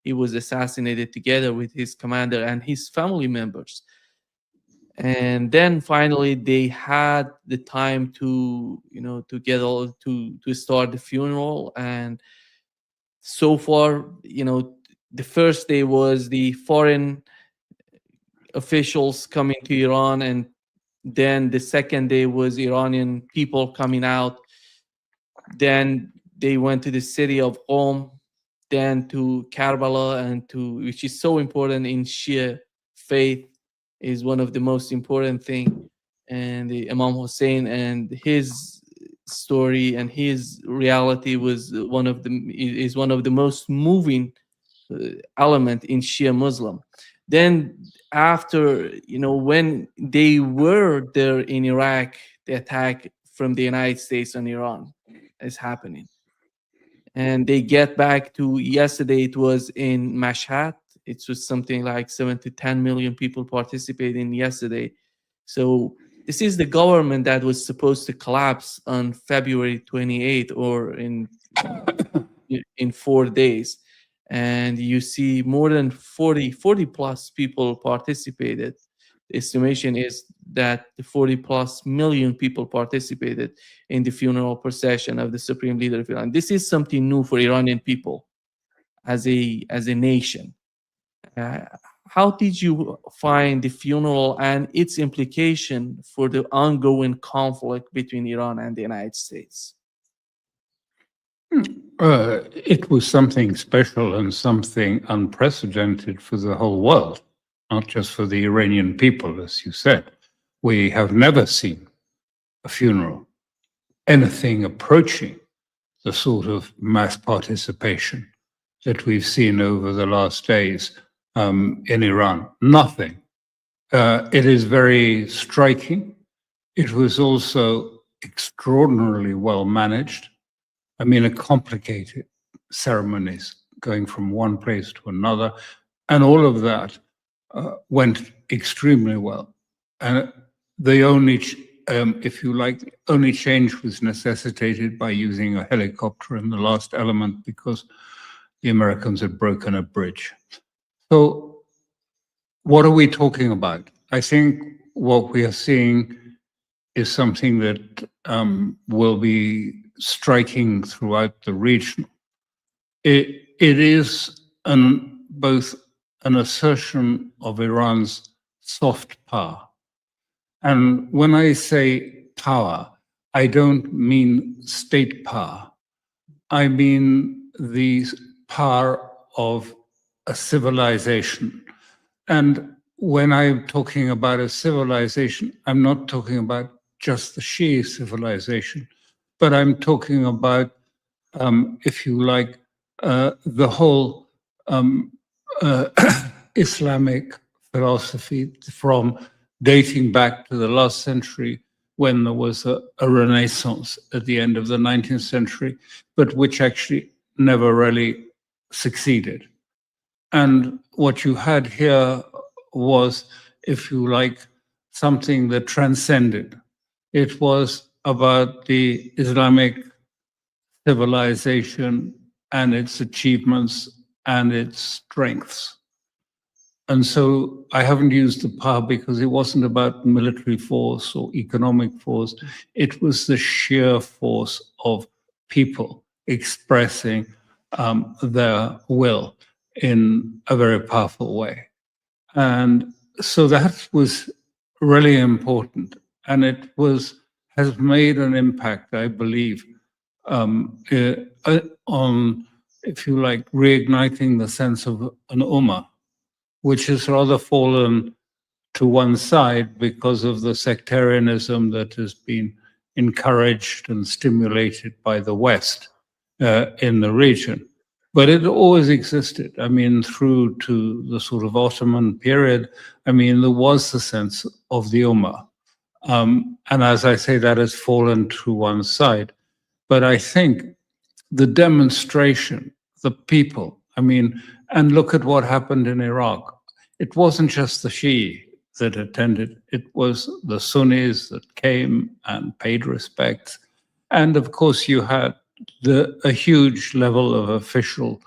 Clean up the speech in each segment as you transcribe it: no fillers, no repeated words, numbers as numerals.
he was assassinated together with his commander and his family members. And then finally they had the time to, to get all to start the funeral. And so far, the first day was the foreign officials coming to Iran, and then the second day was Iranian people coming out. Then they went to the city of Qom, then to Karbala, and which is so important in Shia faith, is one of the most important thing. And the Imam Hussein and his story and his reality was is one of the most moving element in Shia Muslim. Then after, when they were there in Iraq, the attack from the United States on Iran is happening. And they get back to yesterday, it was in Mashhad. It was something like 7 to 10 million people participating yesterday. So this is the government that was supposed to collapse on February 28th, or in 4 days. And you see more than 40 plus people participated. The estimation is that the 40 plus million people participated in the funeral procession of the supreme leader of Iran. This is something new for Iranian people as a nation. How did you find the funeral and its implication for the ongoing conflict between Iran and the United States? It was something special and something unprecedented for the whole world, not just for the Iranian people, as you said. We have never seen a funeral, anything approaching the sort of mass participation that we've seen over the last days in Iran. Nothing. It is very striking. It was also extraordinarily well managed. I mean, a complicated ceremonies going from one place to another, and all of that went extremely well. And the only, if you like, only change was necessitated by using a helicopter in the last element because the Americans had broken a bridge. So what are we talking about? I think what we are seeing is something that will be striking throughout the region. It is both an assertion of Iran's soft power. And when I say power, I don't mean state power. I mean the power of a civilization. And when I'm talking about a civilization, I'm not talking about just the Shia civilization, but I'm talking about, if you like, the whole Islamic philosophy from dating back to the last century when there was a renaissance at the end of the 19th century, but which actually never really succeeded. And what you had here was, if you like, something that transcended. It was about the Islamic civilization and its achievements and its strengths. And so I haven't used the power because it wasn't about military force or economic force. It was the sheer force of people expressing their will in a very powerful way. And so that was really important. And it has made an impact, I believe, on, if you like, reigniting the sense of an ummah, which has rather fallen to one side because of the sectarianism that has been encouraged and stimulated by the West in the region. But it always existed. I mean, through to the sort of Ottoman period, I mean, there was the sense of the ummah. And as I say, that has fallen to one side. But I think the demonstration, the people, I mean, and look at what happened in Iraq. It wasn't just the Shia that attended, it was the Sunnis that came and paid respects. And of course, you had a huge level of official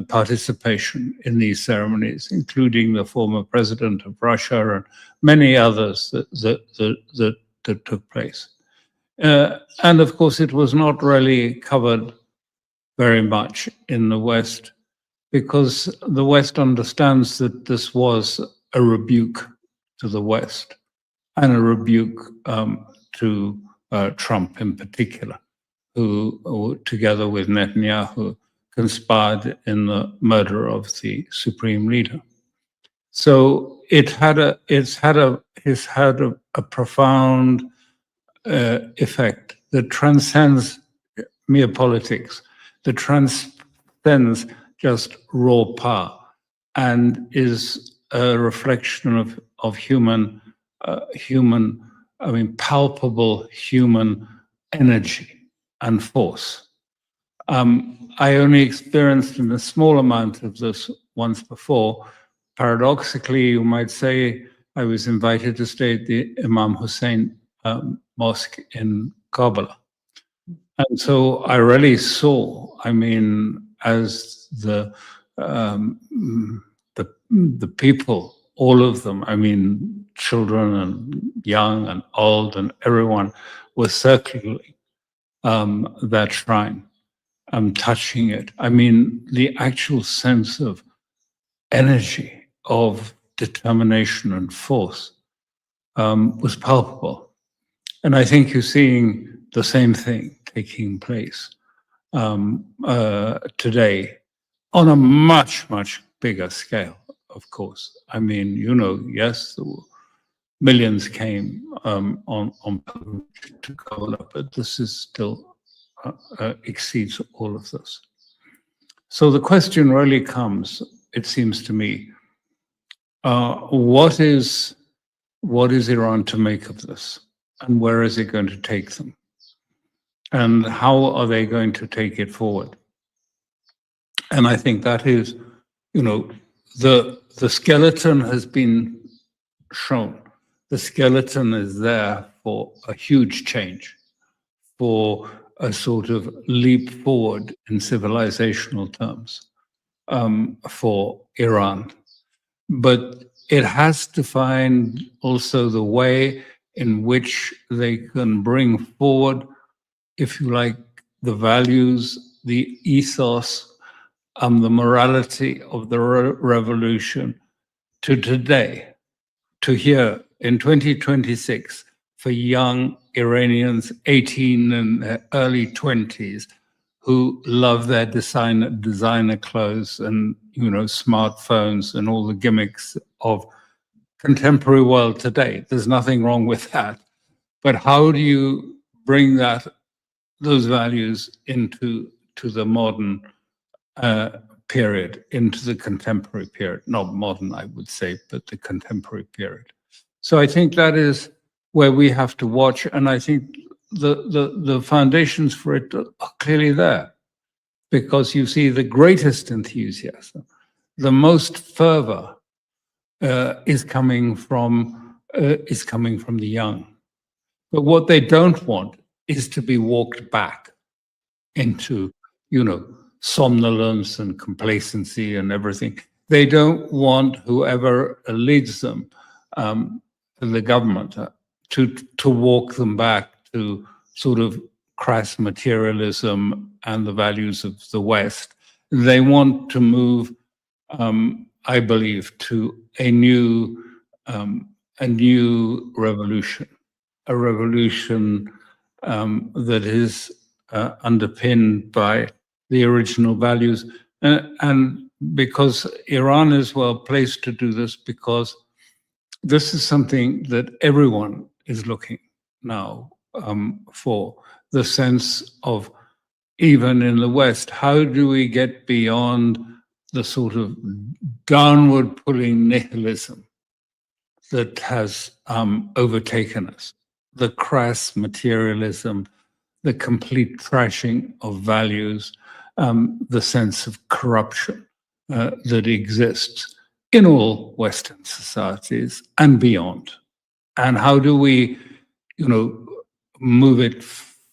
participation in these ceremonies, including the former president of Russia and many others that took place. And of course, it was not really covered very much in the West, because the West understands that this was a rebuke to the West and a rebuke to Trump in particular, who together with Netanyahu conspired in the murder of the supreme leader. So it's had a profound effect that transcends mere politics, that transcends just raw power, and is a reflection of human, palpable human energy and force. I only experienced in a small amount of this once before. Paradoxically, you might say, I was invited to stay at the Imam Hussein Mosque in Kabul. And so I really saw, as the people, all of them, children and young and old and everyone was circling that shrine, touching it. The actual sense of energy, of determination and force was palpable. And I think you're seeing the same thing taking place today on a much, much bigger scale, of course. Yes, there were millions came on to Kabul, but this is still exceeds all of this. So the question really comes, it seems to me, what is Iran to make of this? And where is it going to take them? And how are they going to take it forward? And I think that is, the skeleton has been shown. The skeleton is there for a huge change, for a sort of leap forward in civilizational terms for Iran. But it has to find also the way in which they can bring forward, if you like, the values, the ethos, the morality of the revolution to today, to here in 2026, for young Iranians, 18 and their early 20s, who love their designer clothes and smartphones and all the gimmicks of contemporary world today. There's nothing wrong with that. But how do you bring those values into the modern period, into the contemporary period? Not modern, I would say, but the contemporary period. So I think that is where we have to watch, and I think the foundations for it are clearly there, because you see the greatest enthusiasm, the most fervor is coming from the young. But what they don't want is to be walked back into, somnolence and complacency and everything. They don't want whoever leads them, the government, to walk them back to sort of crass materialism and the values of the West. They want to move, I believe, to a new revolution, a revolution that is underpinned by the original values. And because Iran is well placed to do this, because this is something that everyone is looking now for, the sense of, even in the West, how do we get beyond the sort of downward pulling nihilism that has overtaken us, the crass materialism, the complete trashing of values, the sense of corruption that exists in all Western societies and beyond. And how do we, move it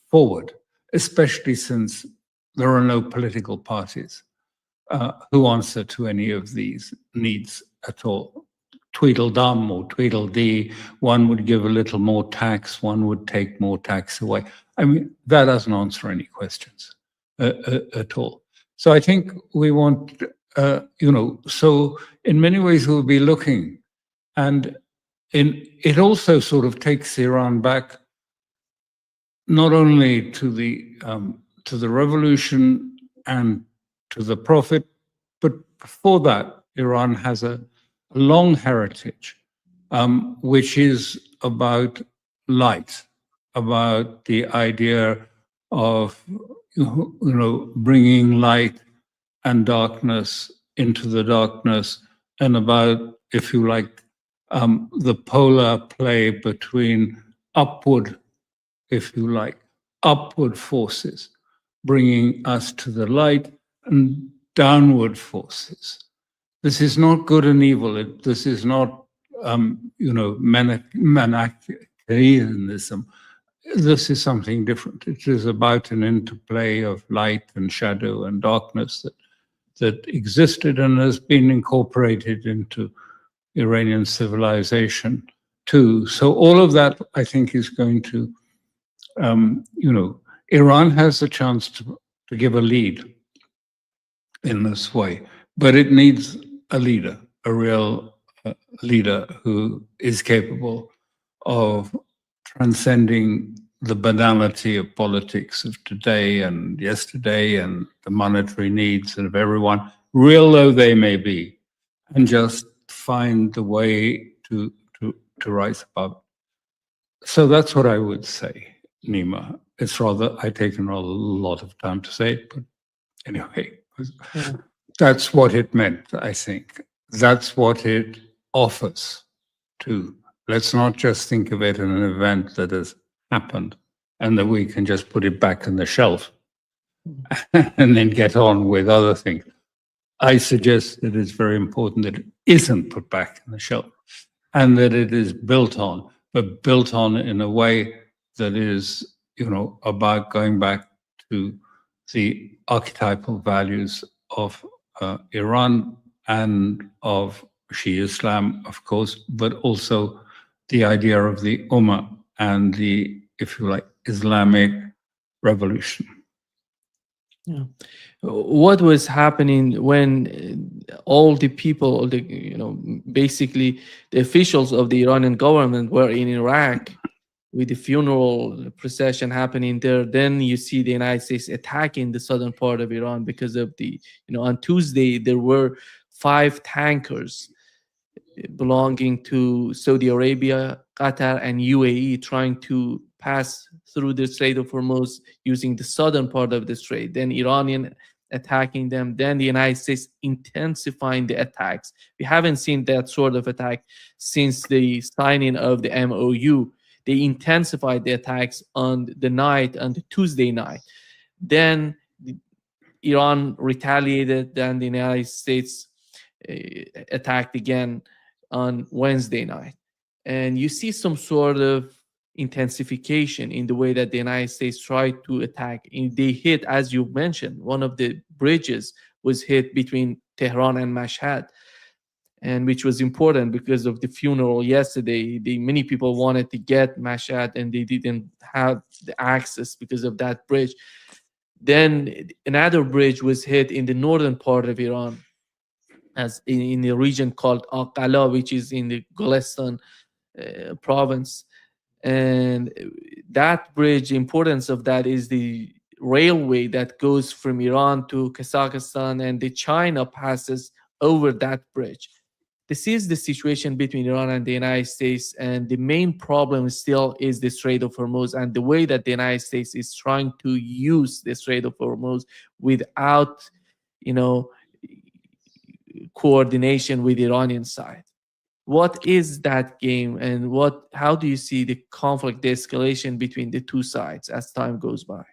forward, especially since there are no political parties who answer to any of these needs at all. Tweedledum or Tweedledee, one would give a little more tax, one would take more tax away. I mean, that doesn't answer any questions at all. So I think we want, so in many ways we'll be looking, and it also sort of takes Iran back not only to the revolution and to the Prophet, but before that, Iran has a long heritage, which is about light, about the idea of bringing light and darkness into the darkness, and about, if you like, the polar play between upward, if you like, upward forces bringing us to the light, and downward forces. This is not good and evil. This is not, Manichaeism. This is something different. It is about an interplay of light and shadow and darkness that existed and has been incorporated into Iranian civilization too. So all of that, I think, is going to, Iran has the chance to give a lead in this way, but it needs a leader, a real leader who is capable of transcending the banality of politics of today and yesterday and the monetary needs of everyone, real though they may be, and just find the way to rise above. So that's what I would say, Nima. It's rather, I've taken a lot of time to say it, but anyway, that's what it meant, I think. That's what it offers too. Let's not just think of it as an event that has happened and that we can just put it back on the shelf and then get on with other things. I suggest that it's very important that it isn't put back on the shelf and that it is built on, but built on in a way that is, about going back to the archetypal values of Iran and of Shia Islam, of course, but also the idea of the Ummah and the, if you like, Islamic revolution. Yeah. What was happening when all the people, basically the officials of the Iranian government were in Iraq with the funeral procession happening there? Then you see the United States attacking the southern part of Iran because of the, on Tuesday, there were 5 tankers belonging to Saudi Arabia, Qatar, and UAE trying to pass through the Strait of Hormuz using the southern part of the strait. Then Iranian attacking them. Then the United States intensifying the attacks. We haven't seen that sort of attack since the signing of the MOU. They intensified the attacks on the Tuesday night. Then Iran retaliated. Then the United States attacked again on Wednesday night. And you see some sort of intensification in the way that the United States tried to attack. And they hit, as you mentioned, one of the bridges was hit between Tehran and Mashhad, and which was important because of the funeral yesterday. Many people wanted to get Mashhad and they didn't have the access because of that bridge. Then another bridge was hit in the northern part of Iran, as in the region called Aqala, which is in the Golestan province. And that bridge, the importance of that is the railway that goes from Iran to Kazakhstan, and the China passes over that bridge. This is the situation between Iran and the United States, and the main problem still is the Strait of Hormuz and the way that the United States is trying to use the Strait of Hormuz without, coordination with the Iranian side. What is that game, and how do you see the conflict, the escalation between the two sides as time goes by?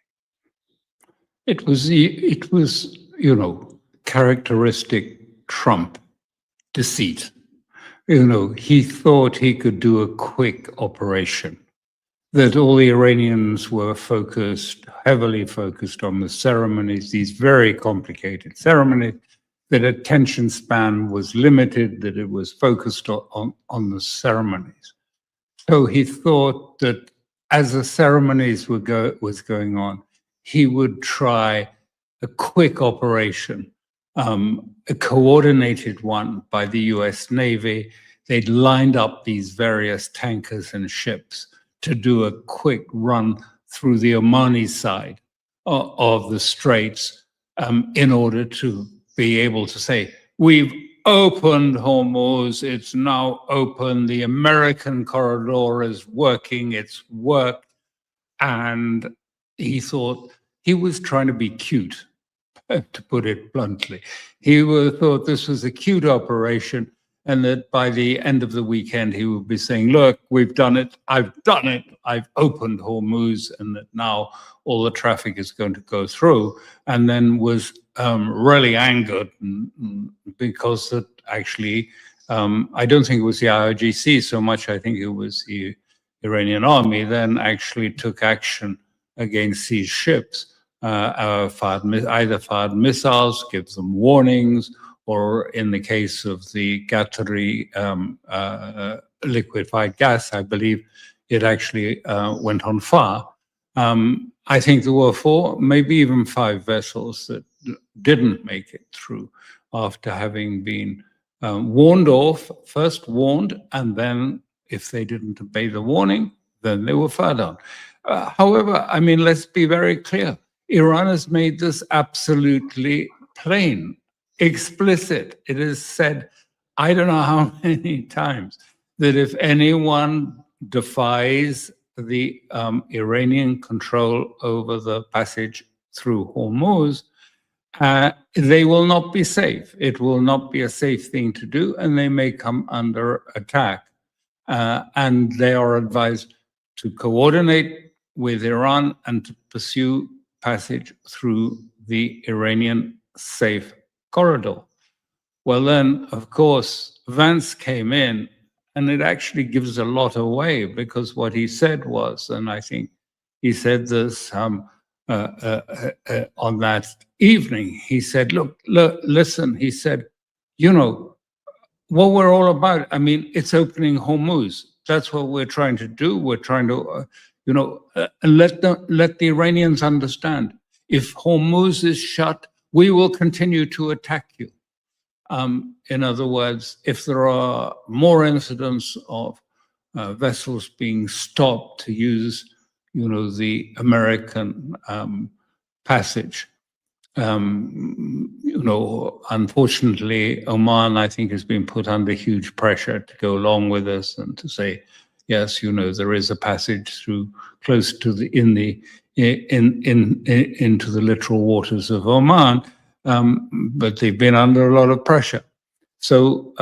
It was, characteristic Trump deceit. He thought he could do a quick operation that all the Iranians were heavily focused on the ceremonies, these very complicated ceremonies, that attention span was limited, that it was focused on the ceremonies. So he thought that as the ceremonies was going on, he would try a quick operation, a coordinated one by the US Navy. They'd lined up these various tankers and ships to do a quick run through the Omani side of the straits in order to be able to say, we've opened Hormuz, it's now open, the American corridor is working, it's worked. And he thought he was trying to be cute, to put it bluntly. He thought this was a cute operation, and that by the end of the weekend, he would be saying, look, we've done it, I've opened Hormuz, and that now all the traffic is going to go through, and then was really angered because that actually, I don't think it was the IRGC so much, I think it was the Iranian army then actually took action against these ships, either fired missiles, give them warnings, or in the case of the Qatari liquefied gas, I believe it actually went on fire. I think there were 4, maybe even 5 vessels that didn't make it through after having been warned off, first warned, and then if they didn't obey the warning, then they were fired on. However, I mean, let's be very clear. Iran has made this absolutely plain, explicit. It is said, I don't know how many times, that if anyone defies the Iranian control over the passage through Hormuz, they will not be safe. It will not be a safe thing to do, and they may come under attack. And they are advised to coordinate with Iran and to pursue passage through the Iranian safe corridor. Well, then, of course, Vance came in, and it actually gives a lot away, because what he said was, and I think he said this on that evening, he said, look, listen, he said, you know, what we're all about, I mean, it's opening Hormuz. That's what we're trying to do. We're trying to, let the Iranians understand, if Hormuz is shut, we will continue to attack you. In other words, if there are more incidents of vessels being stopped to use, the American passage, unfortunately, Oman, I think, has been put under huge pressure to go along with us and to say, yes, there is a passage through close to into the littoral waters of Oman, but they've been under a lot of pressure. So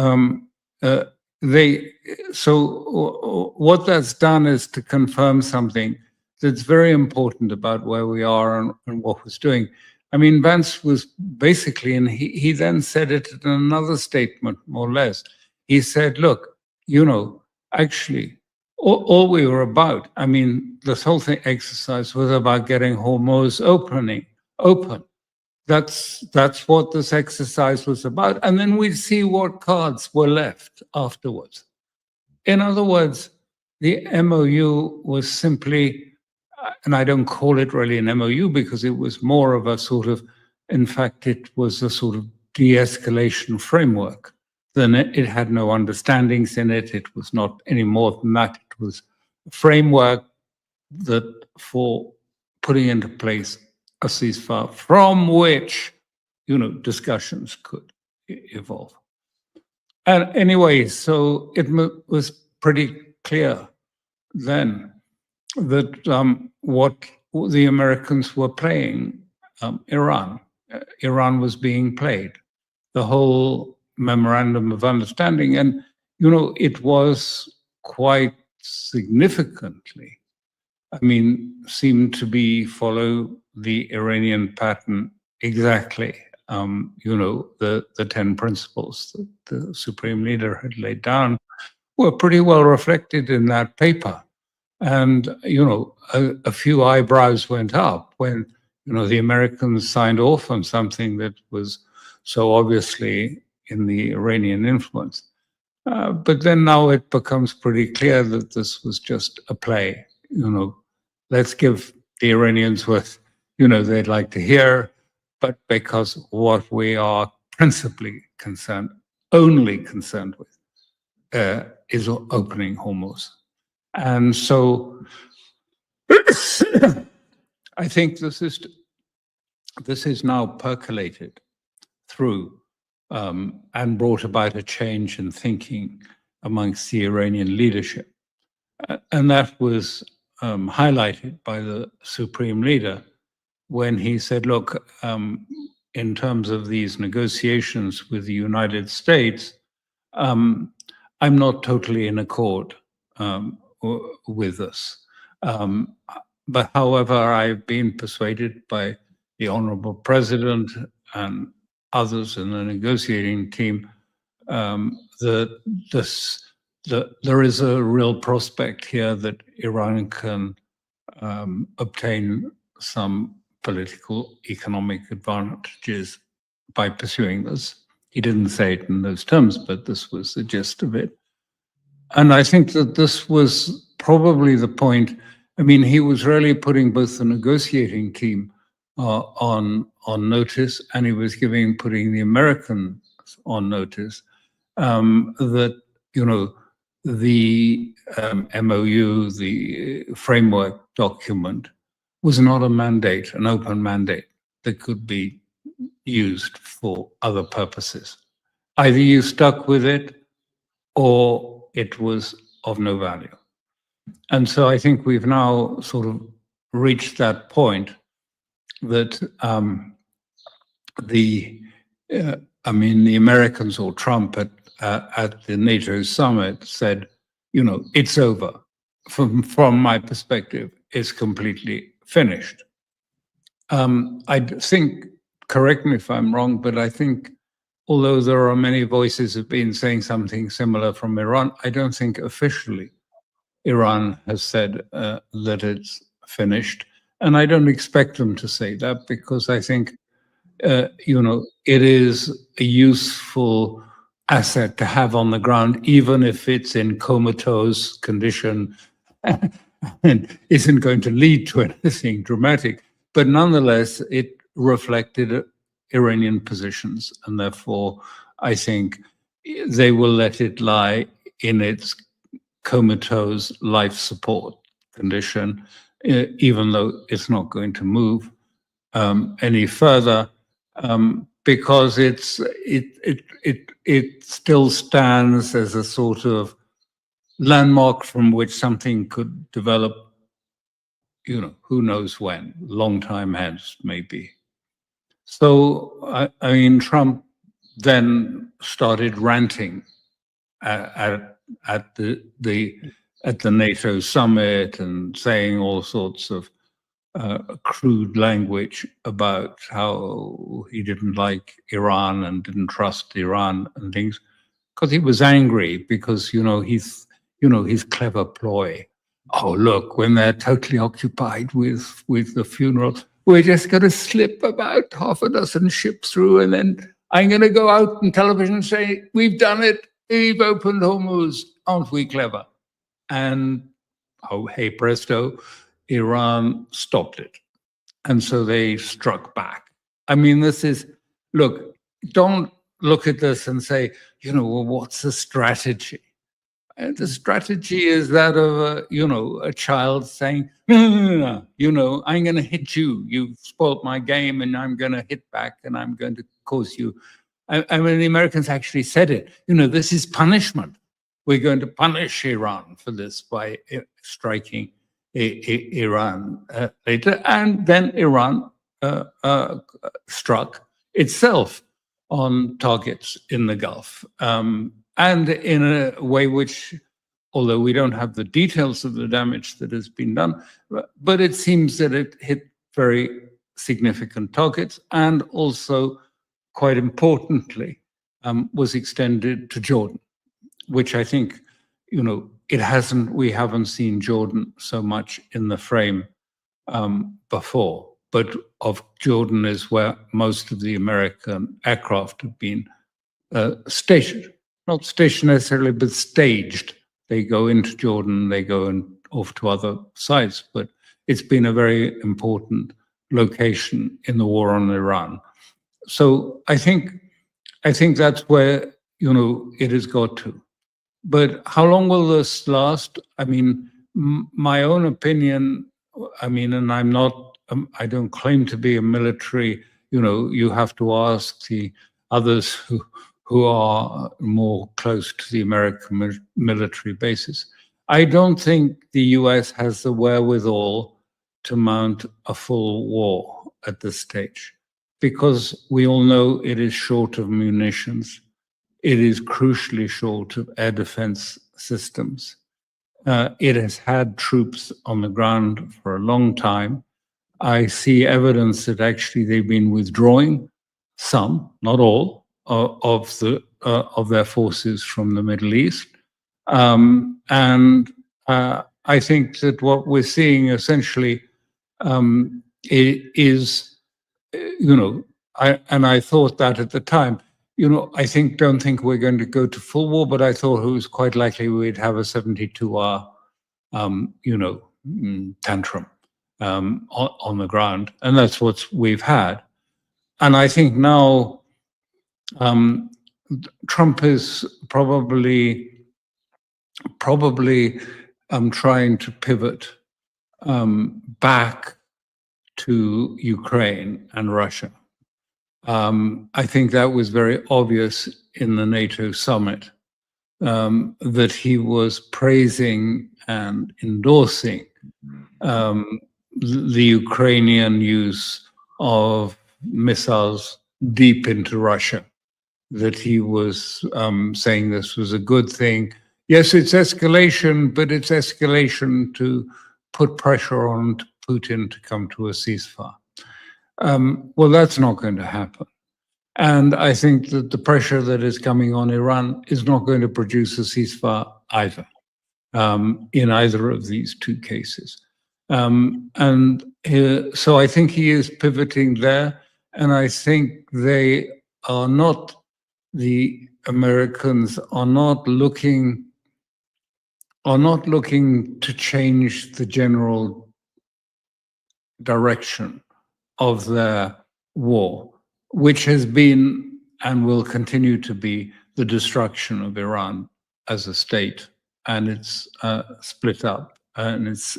what that's done is to confirm something that's very important about where we are and what we're doing. I mean, Vance was basically, and he then said it in another statement, more or less. He said, look, actually, all we were about, I mean, this whole exercise was about getting Hormuz open. That's what this exercise was about. And then we'd see what cards were left afterwards. In other words, the MOU was simply, and I don't call it really an MOU because it was more of a sort of, in fact, it was a sort of de-escalation framework. Then it had no understandings in it. It was not any more than that. It was a framework that for putting into place a ceasefire from which, discussions could evolve. And anyway, so it was pretty clear then that what the Americans were playing, Iran was being played. The whole memorandum of understanding, and it was quite significantly, I mean, seemed to be follow the Iranian pattern exactly. The 10 principles that the Supreme Leader had laid down were pretty well reflected in that paper. And, a few eyebrows went up when, the Americans signed off on something that was so obviously in the Iranian influence. But then now it becomes pretty clear that this was just a play. Let's give the Iranians what, they'd like to hear, but because what we are principally only concerned with, is opening Hormuz. And so I think this is now percolated through and brought about a change in thinking amongst the Iranian leadership. And that was highlighted by the supreme leader when he said, look, in terms of these negotiations with the United States, I'm not totally in accord with this. But however, I've been persuaded by the Honorable President and others in the negotiating team that there is a real prospect here that Iran can obtain some political, economic advantages by pursuing this. He didn't say it in those terms, but this was the gist of it. And I think that this was probably the point. I mean, he was really putting both the negotiating team on notice, and he was putting the Americans on notice that, the MOU, the framework document, was not a mandate, an open mandate that could be used for other purposes. Either you stuck with it or it was of no value. And so I think we've now sort of reached that point that the Americans or Trump at the NATO summit said, it's over. From my perspective, it's completely finished. I think, correct me if I'm wrong, but I think although there are many voices have been saying something similar from Iran, I don't think officially Iran has said that it's finished. And I don't expect them to say that because I think, it is a useful asset to have on the ground, even if it's in comatose condition and isn't going to lead to anything dramatic. But nonetheless, it reflected Iranian positions, and therefore I think they will let it lie in its comatose life support condition, even though it's not going to move any further, because it still stands as a sort of landmark from which something could develop, who knows when, long time hence maybe. So, I mean, Trump then started ranting at the NATO summit and saying all sorts of crude language about how he didn't like Iran and didn't trust Iran and things, because he was angry because his clever ploy. Oh, look, when they're totally occupied with the funeral, we're just going to slip about half a dozen ships through, and then I'm going to go out on television and say, we've done it, we've opened Hormuz, aren't we clever? And, oh, hey, presto, Iran stopped it. And so they struck back. I mean, look, don't look at this and say, well, what's the strategy? And the strategy is that of a child saying, no, I'm going to hit you. You've spoiled my game, and I'm going to hit back, and I'm going to cause you. I mean, the Americans actually said it. This is punishment. We're going to punish Iran for this by striking Iran later. And then Iran struck itself on targets in the Gulf. And in a way which, although we don't have the details of the damage that has been done, but it seems that it hit very significant targets, and also, quite importantly, was extended to Jordan, which I think, we haven't seen Jordan so much in the frame before, but of Jordan is where most of the American aircraft have been stationed, not stationed necessarily, but staged. They go into Jordan, they go off to other sites, but it's been a very important location in the war on Iran. So I think that's where it has got to. But how long will this last? I mean, my own opinion. I mean, and I'm not. I don't claim to be a military. You have to ask the others who are more close to the American military bases. I don't think the US has the wherewithal to mount a full war at this stage, because we all know it is short of munitions. It is crucially short of air defense systems. It has had troops on the ground for a long time. I see evidence that actually they've been withdrawing some, not all, of their forces from the Middle East. And I think that what we're seeing essentially is, I thought that at the time, don't think we're going to go to full war, but I thought it was quite likely we'd have a 72-hour, tantrum on the ground, and that's what we've had. And I think now Trump is probably trying to pivot back to Ukraine and Russia. I think that was very obvious in the NATO summit, that he was praising and endorsing the Ukrainian use of missiles deep into Russia, that he was saying this was a good thing. Yes, it's escalation, but it's escalation to put pressure on Putin to come to a ceasefire. Well, that's not going to happen. And I think that the pressure that is coming on Iran is not going to produce a ceasefire either, in either of these two cases. So I think he is pivoting there. And I think the Americans are not looking to change the general direction of their war, which has been and will continue to be the destruction of Iran as a state, and its split up, and its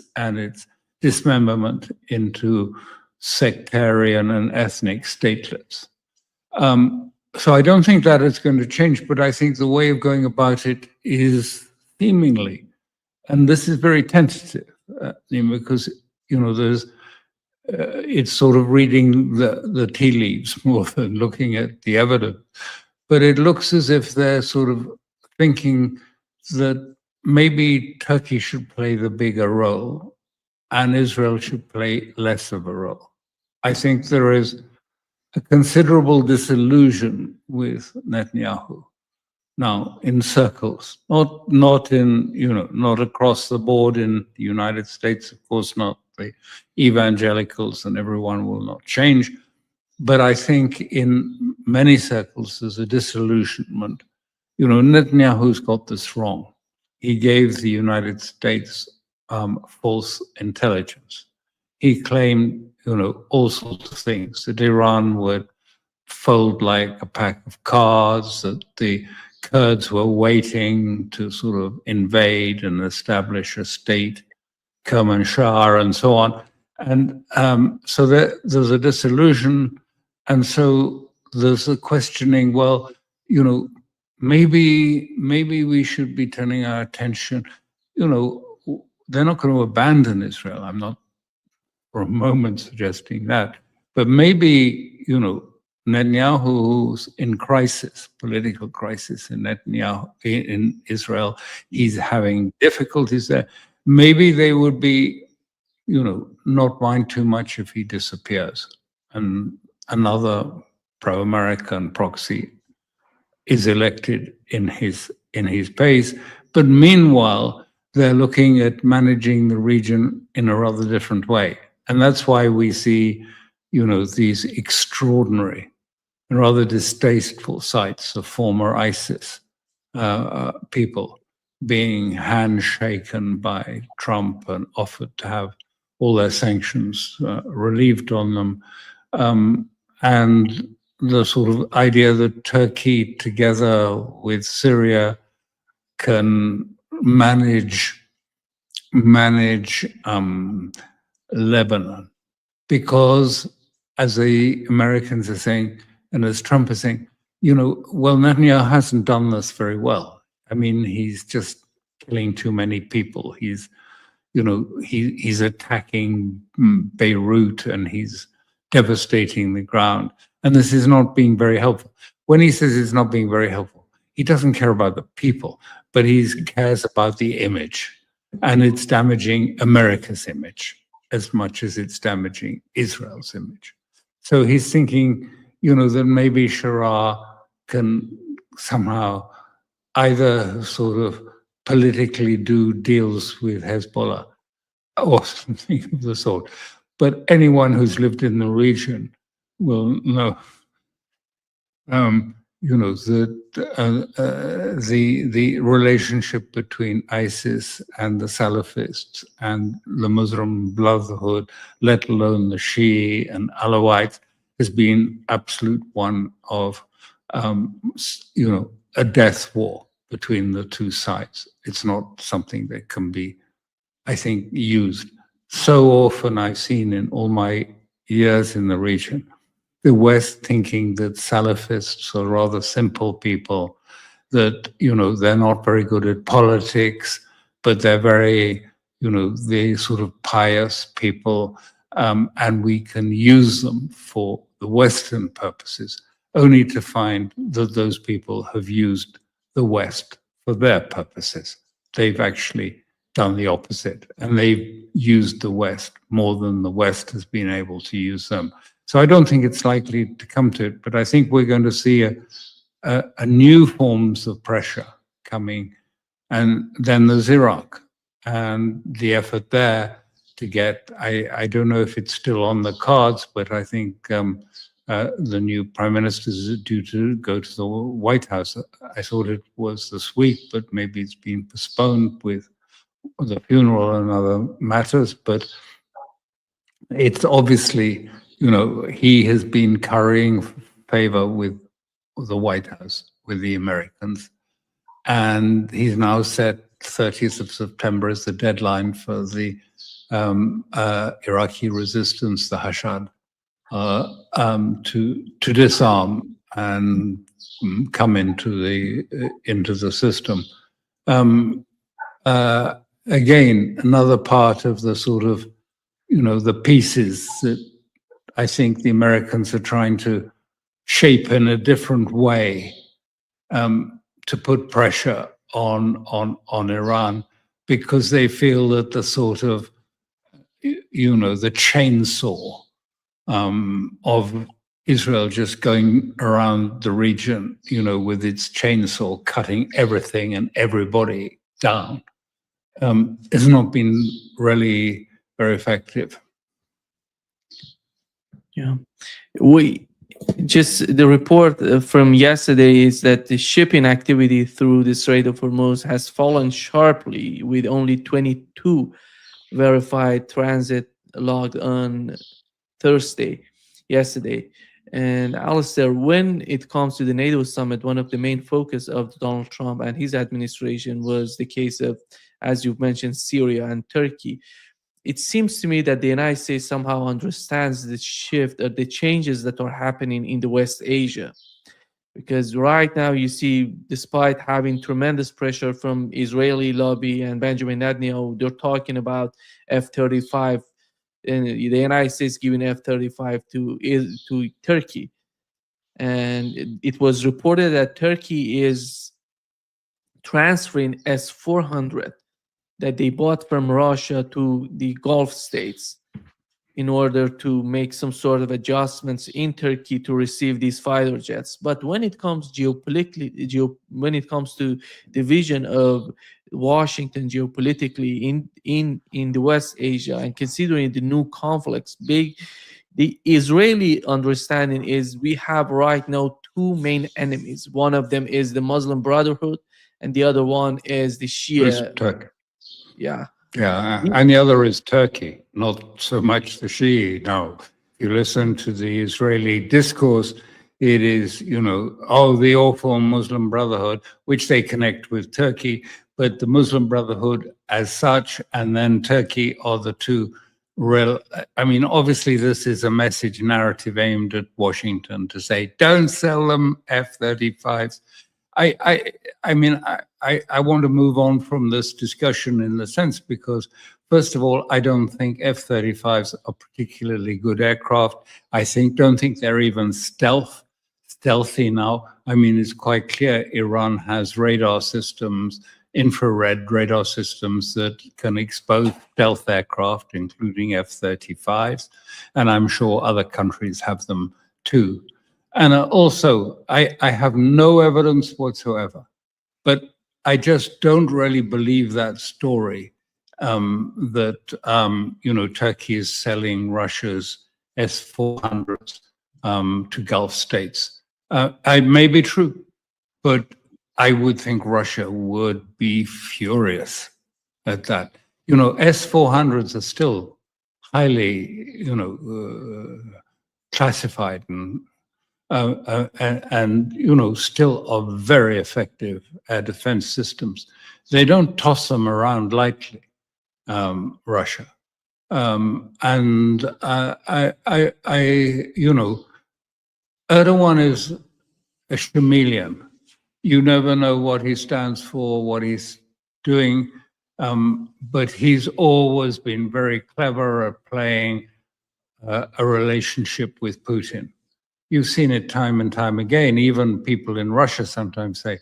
dismemberment into sectarian and ethnic statelets. So I don't think that is going to change, but I think the way of going about it is seemingly, and this is very tentative, because there's it's sort of reading the tea leaves more than looking at the evidence. But it looks as if they're sort of thinking that maybe Turkey should play the bigger role and Israel should play less of a role. I think there is a considerable disillusion with Netanyahu now in circles, not across the board in the United States, of course not. The evangelicals and everyone will not change. But I think in many circles, there's a disillusionment. Netanyahu's got this wrong. He gave the United States false intelligence. He claimed, all sorts of things, that Iran would fold like a pack of cards, that the Kurds were waiting to sort of invade and establish a state, Kermanshah, and so on. And so there's a disillusion. And so there's a questioning, well, maybe we should be turning our attention. They're not going to abandon Israel. I'm not for a moment suggesting that. But maybe, Netanyahu, who's in crisis, political crisis in Israel, he's having difficulties there. Maybe they would be, not mind too much if he disappears and another pro-American proxy is elected in his place. But meanwhile, they're looking at managing the region in a rather different way. And that's why we see, these extraordinary and rather distasteful sights of former ISIS people being handshaken by Trump and offered to have all their sanctions relieved on them. And the sort of idea that Turkey, together with Syria, can manage Lebanon, because, as the Americans are saying, and as Trump is saying, well, Netanyahu hasn't done this very well. I mean, he's just killing too many people. He's attacking Beirut, and he's devastating the ground. And this is not being very helpful. When he says it's not being very helpful, he doesn't care about the people, but he cares about the image. And it's damaging America's image as much as it's damaging Israel's image. So he's thinking, that maybe Sharia can somehow either sort of politically do deals with Hezbollah or something of the sort. But anyone who's lived in the region will know, the relationship between ISIS and the Salafists and the Muslim Brotherhood, let alone the Shia and Alawites, has been absolute one of, a death war between the two sides. It's not something that can be, I think, used. So often I've seen in all my years in the region, the West thinking that Salafists are rather simple people, that, they're not very good at politics, but they're very, they sort of pious people, and we can use them for the Western purposes, only to find that those people have used the West for their purposes. They've actually done the opposite, and they've used the West more than the West has been able to use them. So I don't think it's likely to come to it, but I think we're going to see a new forms of pressure coming. And then there's Iraq and the effort there to get, I don't know if it's still on the cards, but I think the new prime minister is due to go to the White House. I thought it was this week, but maybe it's been postponed with the funeral and other matters. But it's obviously, he has been currying favor with the White House, with the Americans. And he's now set 30th of September as the deadline for the Iraqi resistance, the Hashad, to disarm and come into the system. Again, another part of the sort of, the pieces that I think the Americans are trying to shape in a different way to put pressure on Iran, because they feel that the sort of, the chainsaw of Israel just going around the region, with its chainsaw cutting everything and everybody down, has not been really very effective. Yeah. The report from yesterday is that the shipping activity through the Strait of Hormuz has fallen sharply, with only 22 verified transit logged on yesterday. And Alastair, when it comes to the NATO summit, one of the main focus of Donald Trump and his administration was the case of, as you've mentioned, Syria and Turkey. It seems to me that the United States somehow understands the shift or the changes that are happening in the West Asia. Because right now you see, despite having tremendous pressure from Israeli lobby and Benjamin Netanyahu, they're talking about F-35, and the United States giving F-35 to Turkey. And it was reported that Turkey is transferring S-400 that they bought from Russia to the Gulf states in order to make some sort of adjustments in Turkey to receive these fighter jets. But when it comes geopolitically, when it comes to the vision of Washington geopolitically in the West Asia, and considering the new conflicts, the Israeli understanding is we have right now two main enemies. One of them is the Muslim Brotherhood, and the other one is the It's Shia. Turkey. Yeah. Yeah, and the other is Turkey, not so much the Shi'i. Now, if you listen to the Israeli discourse, it is, oh, the awful Muslim Brotherhood, which they connect with Turkey, but the Muslim Brotherhood as such, and then Turkey are the two real. I mean, obviously, this is a message narrative aimed at Washington to say, don't sell them F-35s. I mean, I want to move on from this discussion in the sense because, first of all, I don't think F-35s are particularly good aircraft. Don't think they're even stealthy now. I mean, it's quite clear Iran has radar systems, infrared radar systems that can expose stealth aircraft, including F-35s, and I'm sure other countries have them too. And also, I have no evidence whatsoever, but I just don't really believe that story that Turkey is selling Russia's S-400s to Gulf states. It may be true, but I would think Russia would be furious at that. S-400s are still highly, classified and still are very effective defense systems. They don't toss them around lightly, Russia. Erdogan is a chameleon. You never know what he stands for, what he's doing, but he's always been very clever at playing a relationship with Putin. You've seen it time and time again. Even people in Russia sometimes say,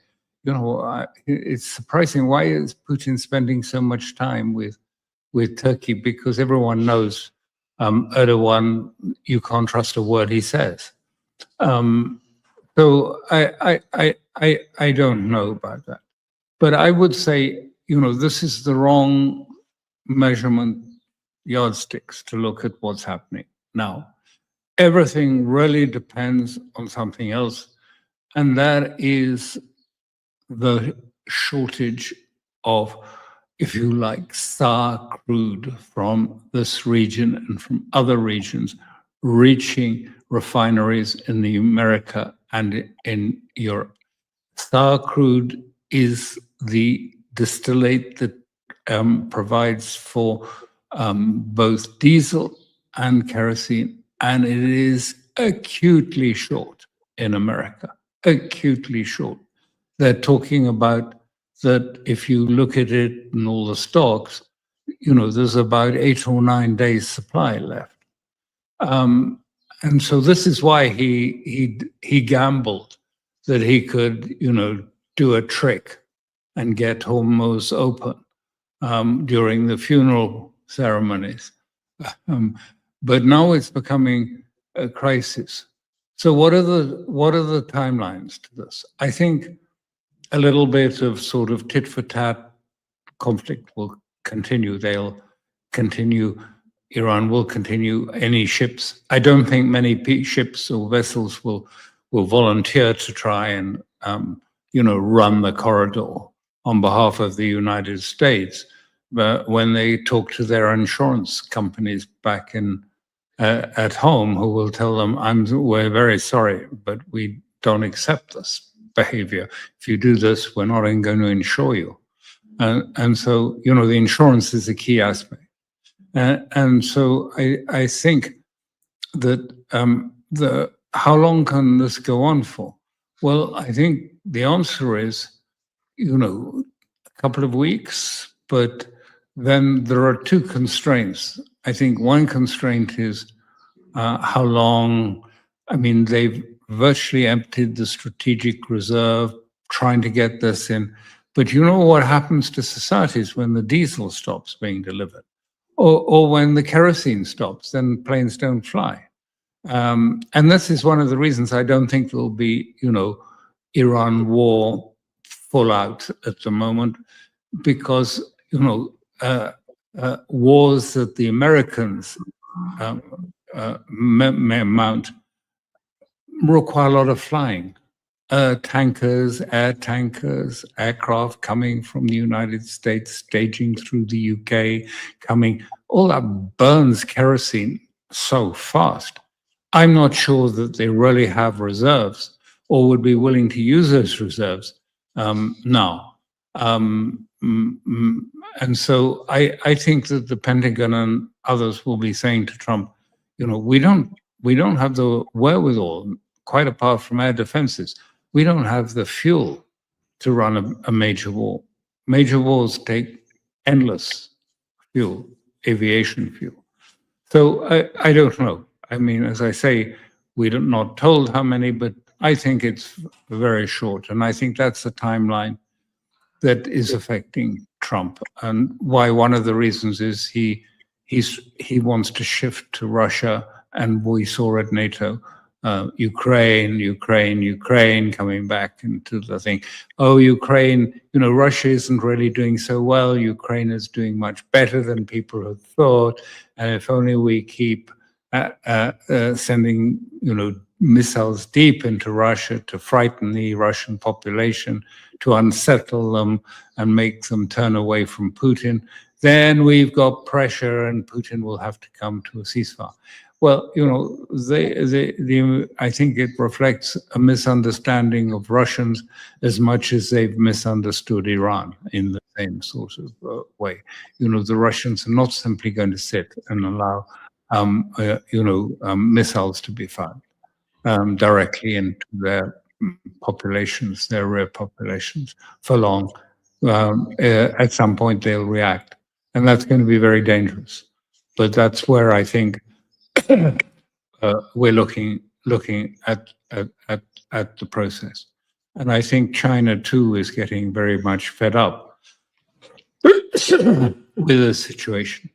it's surprising. Why is Putin spending so much time with Turkey? Because everyone knows Erdogan, you can't trust a word he says. So I don't know about that. But I would say, this is the wrong measurement yardsticks to look at what's happening now. Everything really depends on something else, and that is the shortage of, if you like, sour crude from this region and from other regions reaching refineries in the America and in Europe. Sour crude is the distillate that provides for both diesel and kerosene, and it is acutely short in America, acutely short. They're talking about that if you look at it in all the stocks, there's about 8 or 9 days supply left. And so this is why he gambled that he could, do a trick and get Hormuz open during the funeral ceremonies. But now it's becoming a crisis. So what are the timelines to this? I think a little bit of sort of tit for tat conflict will continue. They'll continue. Iran will continue. Any ships? I don't think many ships or vessels will volunteer to try and run the corridor on behalf of the United States. But when they talk to their insurance companies back at home, who will tell them, we're very sorry, but we don't accept this behavior. If you do this, we're not going to insure you. And so, the insurance is a key aspect. And so I think that how long can this go on for? Well, I think the answer is, a couple of weeks, but then there are two constraints. I think one constraint is how long. I mean, they've virtually emptied the strategic reserve, trying to get this in. But you know what happens to societies when the diesel stops being delivered, or when the kerosene stops, then planes don't fly. And this is one of the reasons I don't think there'll be, Iran war full out at the moment, because, wars that the Americans mount require a lot of flying. Tankers, air tankers, aircraft coming from the United States, staging through the UK, all that burns kerosene so fast. I'm not sure that they really have reserves or would be willing to use those reserves now. And so I think that the Pentagon and others will be saying to Trump, we don't have the wherewithal, quite apart from air defenses. We don't have the fuel to run a major war. Major wars take endless fuel, aviation fuel. So I don't know. I mean, as I say, we're not told how many, but I think it's very short. And I think that's the timeline that is affecting Trump, and why one of the reasons is he wants to shift to Russia, and we saw at NATO, Ukraine coming back into the thing. Oh, Ukraine, Russia isn't really doing so well. Ukraine is doing much better than people had thought, and if only we keep sending, missiles deep into Russia to frighten the Russian population, to unsettle them and make them turn away from Putin, then we've got pressure and Putin will have to come to a ceasefire. Well, I think it reflects a misunderstanding of Russians as much as they've misunderstood Iran in the same sort of way. The Russians are not simply going to sit and allow, missiles to be fired directly into their populations, their rear populations, for long. At some point, they'll react, and that's going to be very dangerous. But that's where I think we're looking at the process, and I think China too is getting very much fed up with the situation,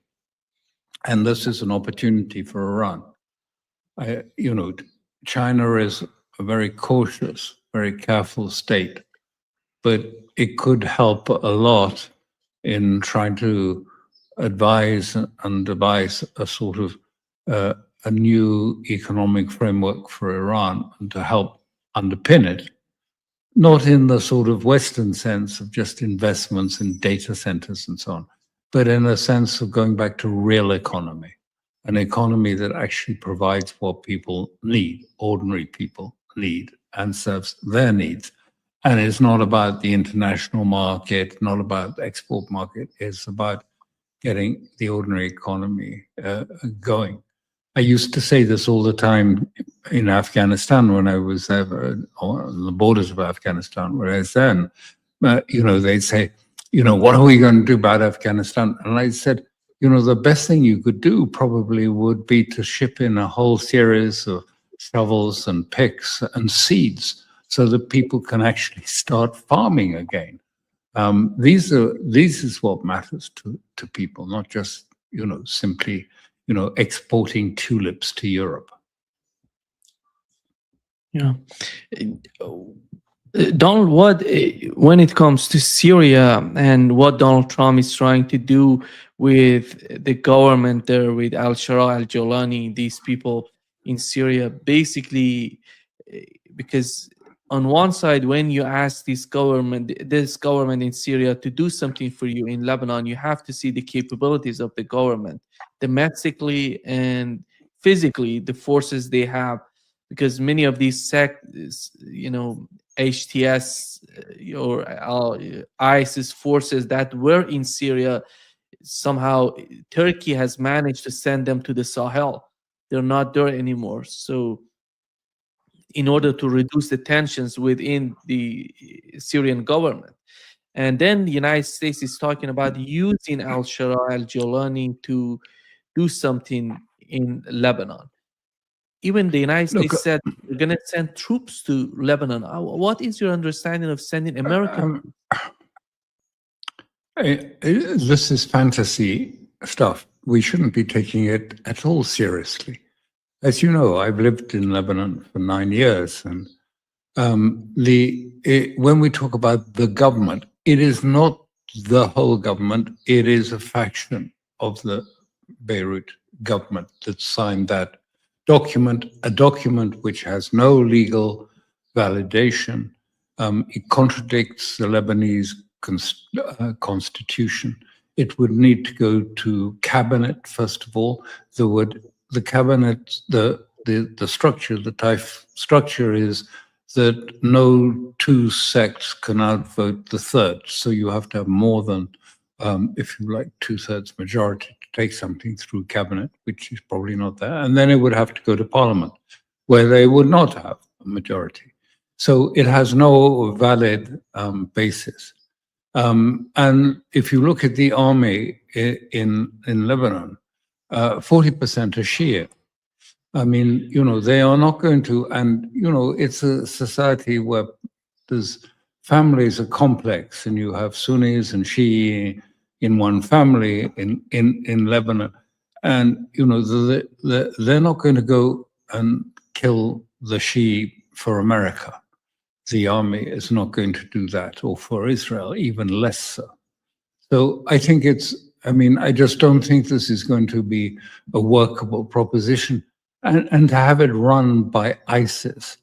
and this is an opportunity for Iran. China is a very cautious, very careful state, but it could help a lot in trying to advise and devise a sort of a new economic framework for Iran, and to help underpin it, not in the sort of Western sense of just investments in data centers and so on, but in a sense of going back to real economy, an economy that actually provides what people need, ordinary people need, and serves their needs. And it's not about the international market, not about the export market. It's about getting the ordinary economy going. I used to say this all the time in Afghanistan when I was there, on the borders of Afghanistan, where I was then. They'd say, what are we going to do about Afghanistan? And I said, the best thing you could do probably would be to ship in a whole series of shovels and picks and seeds so that people can actually start farming again. This is what matters to people, not just, simply, exporting tulips to Europe. Yeah. Donald, when it comes to Syria and what Donald Trump is trying to do with the government there, with al-Shara, al-Jolani, these people in Syria, basically, because on one side, when you ask this government in Syria to do something for you in Lebanon, you have to see the capabilities of the government, domestically and physically, the forces they have, because many of these sects, HTS or ISIS forces that were in Syria, somehow Turkey has managed to send them to the Sahel. They're not there anymore. So in order to reduce the tensions within the Syrian government. And then the United States is talking about using al-Shara, al-Jolani to do something in Lebanon. Even the United States said we're going to send troops to Lebanon. What is your understanding of sending American? This is fantasy stuff. We shouldn't be taking it at all seriously. As you know, I've lived in Lebanon for 9 years, and when we talk about the government, it is not the whole government. It is a faction of the Beirut government that signed that document, a document which has no legal validation. It contradicts the Lebanese constitution. It would need to go to cabinet first of all. The cabinet, the structure, the type structure is that no two sects can outvote the third. So you have to have more than, if you like, 2/3 majority to take something through cabinet, which is probably not there. And then it would have to go to parliament, where they would not have a majority. So it has no valid basis. And if you look at the army in Lebanon, 40% are Shia. I mean, they are not going to, and, it's a society where there's families are complex and you have Sunnis and Shia in one family in Lebanon. And, they're not going to go and kill the Shia for America. The army is not going to do that, or for Israel, even less so. So I think I just don't think this is going to be a workable proposition. And to have it run by ISIS,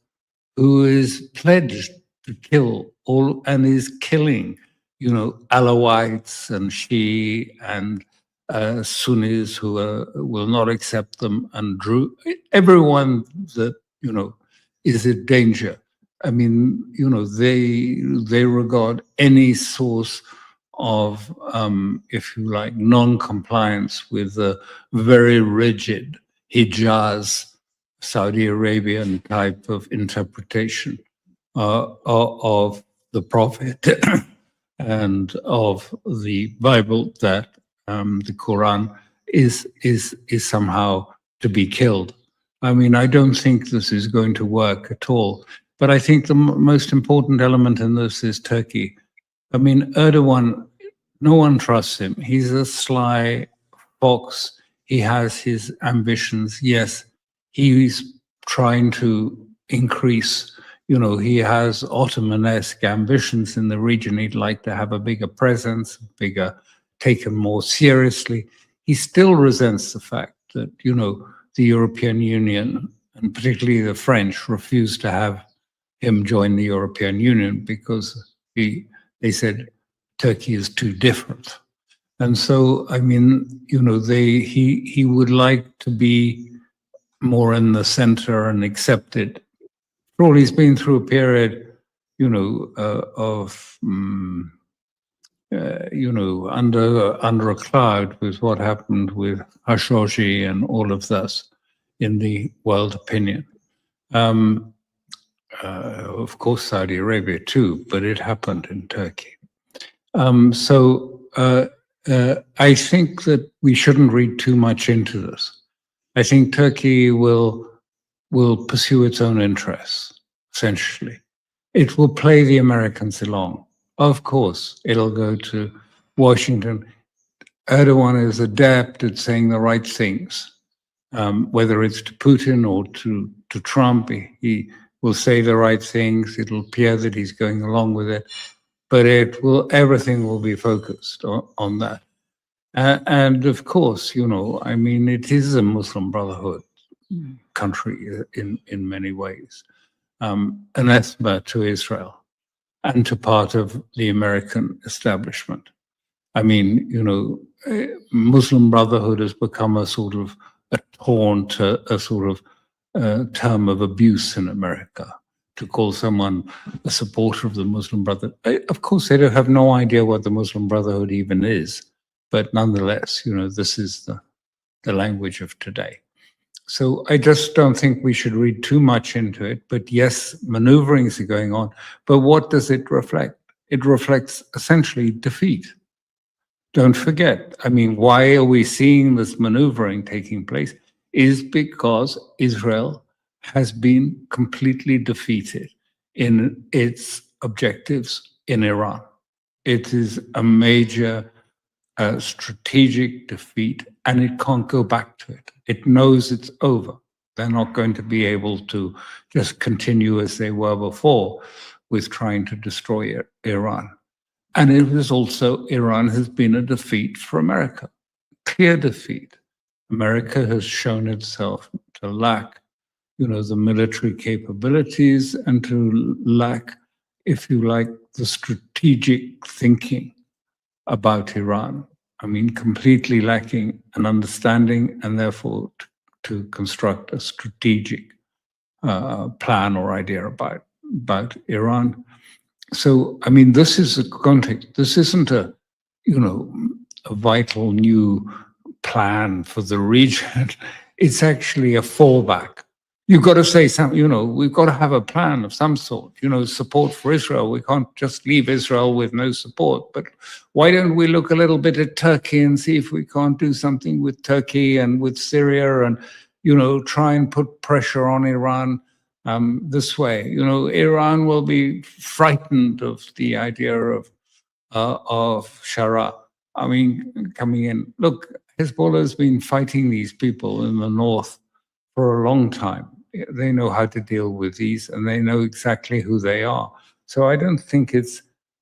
who is pledged to kill all and is killing, Alawites and Shia and Sunnis who will not accept them, and everyone that, is in danger. I mean, they regard any source of, if you like, non-compliance with the very rigid Hijaz, Saudi Arabian type of interpretation of the Prophet and of the Bible, that the Quran is somehow to be killed. I mean, I don't think this is going to work at all. But I think the most important element in this is Turkey. I mean, Erdogan, no one trusts him. He's a sly fox. He has his ambitions. Yes, he's trying to increase, he has Ottoman-esque ambitions in the region. He'd like to have a bigger presence, taken more seriously. He still resents the fact that, the European Union, and particularly the French, refused to have him join the European Union because they said Turkey is too different. And so, I mean, he would like to be more in the center and accepted. After all, he's been through a period, of, under a cloud with what happened with Khashoggi and all of this in the world opinion. Of course, Saudi Arabia too, but it happened in Turkey. I think that we shouldn't read too much into this. I think Turkey will pursue its own interests, essentially. It will play the Americans along. Of course, it'll go to Washington. Erdogan is adept at saying the right things, whether it's to Putin or to Trump. He will say the right things. It'll appear that he's going along with it, but everything will be focused on that. And of course, it is a Muslim Brotherhood country in many ways, anathema to Israel and to part of the American establishment. I mean, Muslim Brotherhood has become a sort of a taunt, a sort of term of abuse in America, to call someone a supporter of the Muslim Brotherhood. Of course, they have no idea what the Muslim Brotherhood even is, but nonetheless, this is the language of today. So I just don't think we should read too much into it. But yes, maneuverings are going on. But what does it reflect? It reflects essentially defeat. Don't forget, I mean, why are we seeing this maneuvering taking place? Is because Israel has been completely defeated in its objectives in Iran. It is a major strategic defeat, and it can't go back to it. It knows it's over. They're not going to be able to just continue as they were before with trying to destroy Iran. And it was also, Iran has been a defeat for America, clear defeat. America has shown itself to lack, the military capabilities and to lack, if you like, the strategic thinking about Iran. I mean, completely lacking an understanding and therefore to construct a strategic plan or idea about Iran. So, I mean, this is a context. This isn't a vital new plan for the region. It's actually a fallback. You've got to say something, we've got to have a plan of some sort, support for Israel. We can't just leave Israel with no support. But why don't we look a little bit at Turkey and see if we can't do something with Turkey and with Syria and, try and put pressure on Iran this way. Iran will be frightened of the idea of Sharia. I mean, coming in. Look, Hezbollah has been fighting these people in the north for a long time. They know how to deal with these, and they know exactly who they are. So I don't think,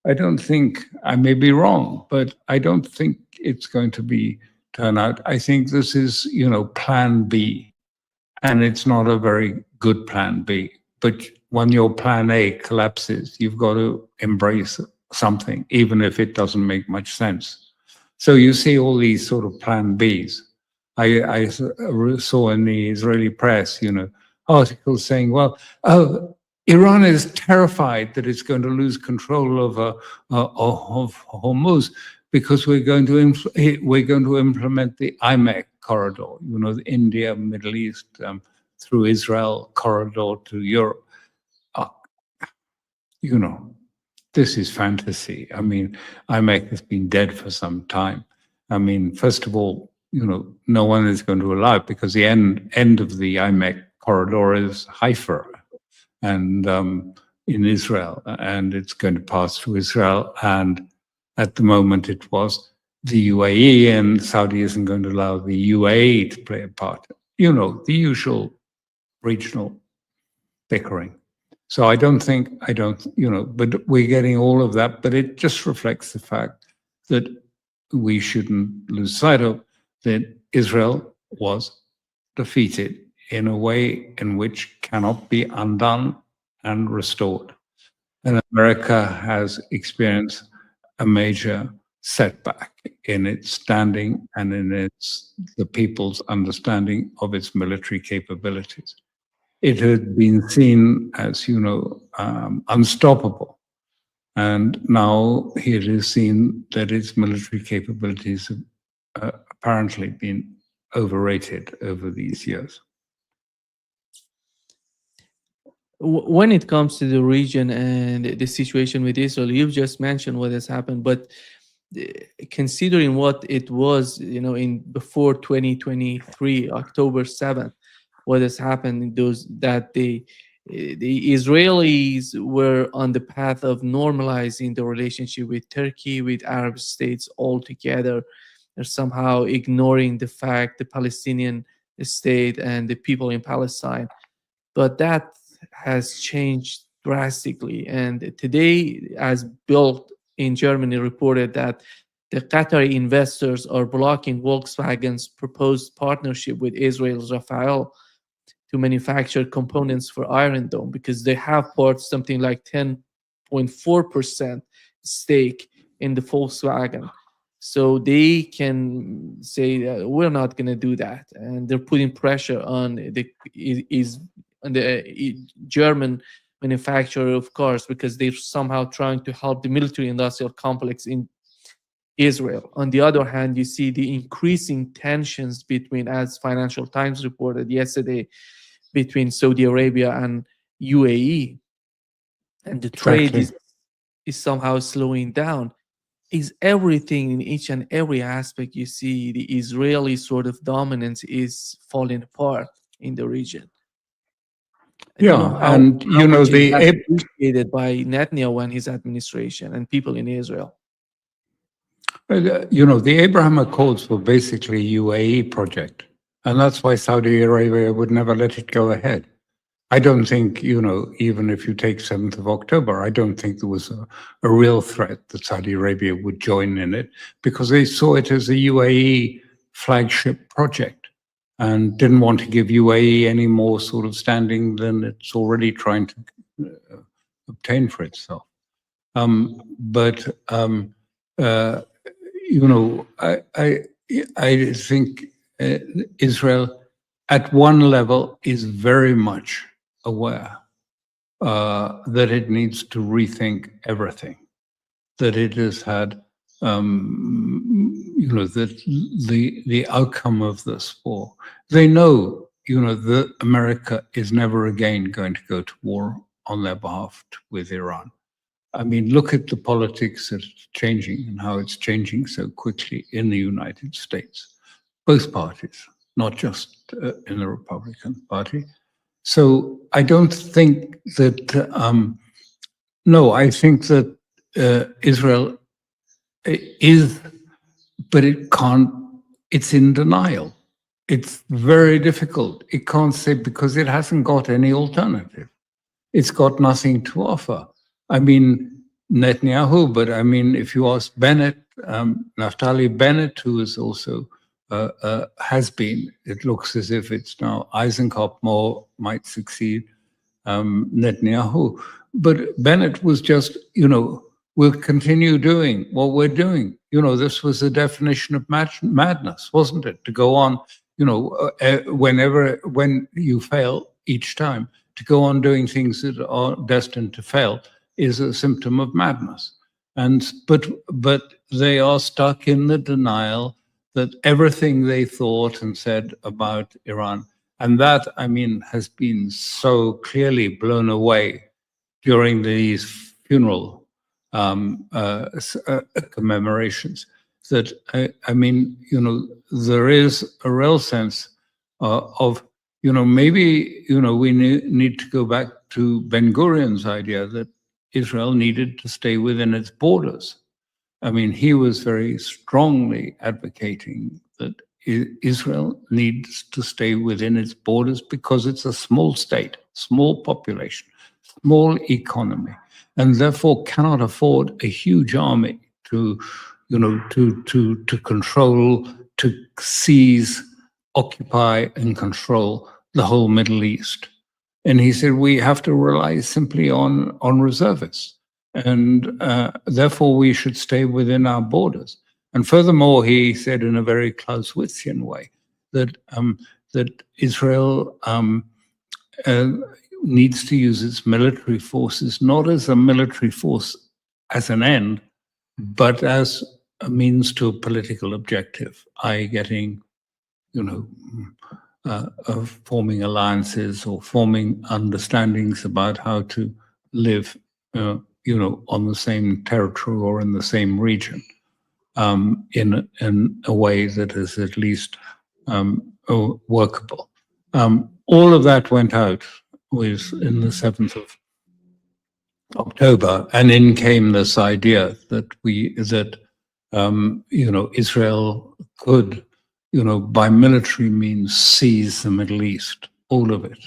I may be wrong, but I don't think it's going to turn out. I think this is, plan B, and it's not a very good plan B. But when your plan A collapses, you've got to embrace something, even if it doesn't make much sense. So you see all these sort of plan Bs. I saw in the Israeli press, articles saying, well, Iran is terrified that it's going to lose control of Hormuz because we're going to implement the IMEC corridor, the India, Middle East, through Israel corridor to Europe. This is fantasy. I mean, IMEC has been dead for some time. I mean, first of all, no one is going to allow it because the end of the IMEC corridor is Haifa and in Israel, and it's going to pass through Israel. And at the moment, it was the UAE, and Saudi isn't going to allow the UAE to play a part. The usual regional bickering. So but we're getting all of that, but it just reflects the fact that we shouldn't lose sight of that Israel was defeated in a way in which cannot be undone and restored. And America has experienced a major setback in its standing and in the people's understanding of its military capabilities. It had been seen as, unstoppable. And now it is seen that its military capabilities have apparently been overrated over these years. When it comes to the region and the situation with Israel, you've just mentioned what has happened, but considering what it was, in before 2023, October 7th, what has happened, the Israelis were on the path of normalizing the relationship with Turkey, with Arab states altogether. They're somehow ignoring the fact the Palestinian state and the people in Palestine. But that has changed drastically. And today, as Bild in Germany reported, that the Qatari investors are blocking Volkswagen's proposed partnership with Israel's Rafael to manufacture components for Iron Dome because they have bought something like 10.4% stake in the Volkswagen. So they can say we're not going to do that, and they're putting pressure on the German manufacturer of cars because they're somehow trying to help the military-industrial complex in Israel. On the other hand, you see the increasing tensions between, as Financial Times reported yesterday, between Saudi Arabia and UAE, and the trade is somehow slowing down. Is everything in each and every aspect you see the Israeli sort of dominance is falling apart in the region. And appreciated by Netanyahu and his administration and people in Israel. The Abraham Accords were basically a UAE project, and that's why Saudi Arabia would never let it go ahead. I don't think, even if you take 7th of October, I don't think there was a real threat that Saudi Arabia would join in it, because they saw it as a UAE flagship project and didn't want to give UAE any more sort of standing than it's already trying to obtain for itself. But I think Israel, at one level, is very much aware that it needs to rethink everything, that it has had, that the outcome of this war. They know, that America is never again going to go to war on their behalf with Iran. I mean, look at the politics that's changing and how it's changing so quickly in the United States. Both parties, not just in the Republican Party. So I don't think that, no, I think that Israel is, but it can't, it's in denial. It's very difficult. It can't say, because it hasn't got any alternative. It's got nothing to offer. I mean, Netanyahu, but I mean, if you ask Bennett, Naftali Bennett, who is also has been, it looks as if it's now Eisenkopf more might succeed Netanyahu. But Bennett was just, we'll continue doing what we're doing. This was the definition of madness, wasn't it? To go on, when you fail each time, to go on doing things that are destined to fail is a symptom of madness. But they are stuck in the denial that everything they thought and said about Iran, and that, I mean, has been so clearly blown away during these funeral commemorations, that I mean, there is a real sense of, maybe, we need to go back to Ben-Gurion's idea that Israel needed to stay within its borders. I mean, he was very strongly advocating that Israel needs to stay within its borders because it's a small state, small population, small economy, and therefore cannot afford a huge army to control, to seize, occupy, and control the whole Middle East. And he said, we have to rely simply on reservists. And therefore, we should stay within our borders. And furthermore, he said in a very Clausewitzian way that Israel needs to use its military forces not as a military force as an end, but as a means to a political objective, i.e., getting, forming alliances or forming understandings about how to live, on the same territory or in the same region, in a way that is at least workable. All of that went out in the 7th of October, and in came this idea that Israel could, by military means, seize the Middle East, all of it,